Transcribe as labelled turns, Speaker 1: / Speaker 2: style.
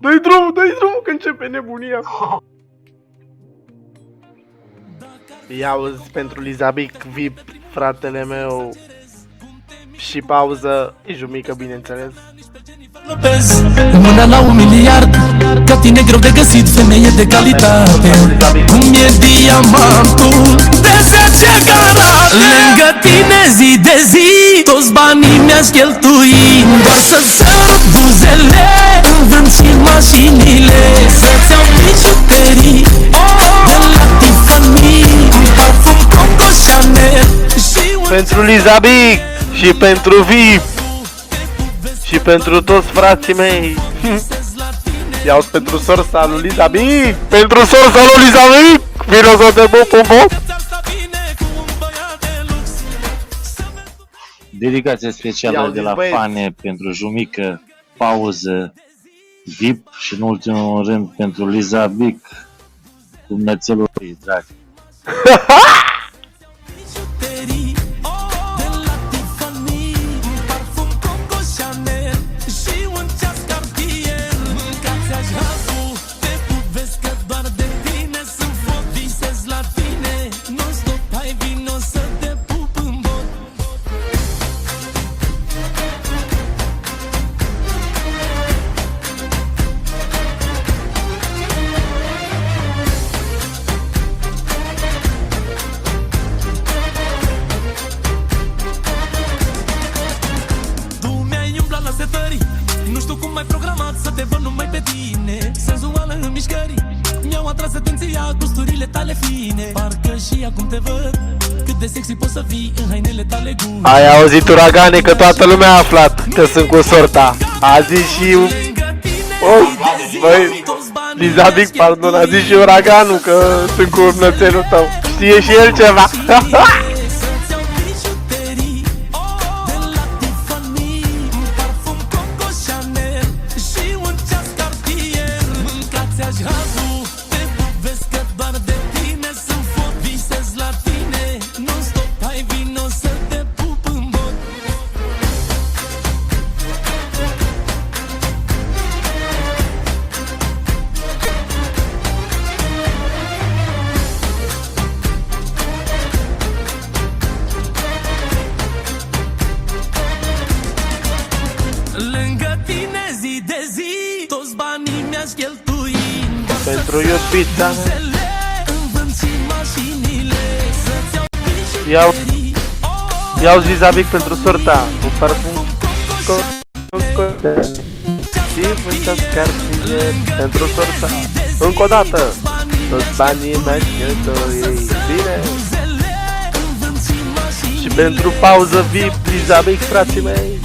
Speaker 1: Dă-i drumul că începe nebunia. Ia-uzi pentru Lizabic, VIP, fratele meu. Și pauză, e jumică, bineînțeles.
Speaker 2: Mâna la 1 miliard, ca tine greu de găsit femeie de calitate. Cum e diamantul de 10 carat. Lângă tine zi de zi, toți banii mi-aș cheltui doar să-ți sărut buzele în vânt și mașinile. Să-ți iau bijuterii de la Tiffany, un parfum Coco Chanel și un...
Speaker 1: Pentru Lizabic și pentru VIP și pentru toți frații mei. Iau pentru sorsa lui Lizabic. Pentru sorsa lui Lizabic. Vino să te pup.
Speaker 3: Dedicație specială
Speaker 1: Ia-o
Speaker 3: de la
Speaker 1: băieți.
Speaker 3: Fane pentru Jumică, pauză, VIP și în ultimul rând pentru Lizabic, cu mățelul lui drag.
Speaker 2: Nu știu cum ai programat să te văd numai pe tine. Senzuală în mișcări, mi-au atras atenția gusturile tale fine. Parcă și acum te văd, cât de sexy poți să fii în hainele tale guri.
Speaker 1: Ai auzit, uragane, că toată lumea a aflat că sunt cu sorta. A zis și... băi, Lizabic, pardon, a zis și uraganul că sunt cu urmățelul tău. Știe și el ceva.
Speaker 2: Lângă tine zi de zi, toți banii mi-aș cheltui
Speaker 1: Pentru iubita mea. Iau Lizabic pentru sorta. Cu parfum și vântați cartier pentru sorta. Încă o dată. Toți banii mi-aș cheltui. Bine. Și pentru pauză VIP, Lizabic, frații mei.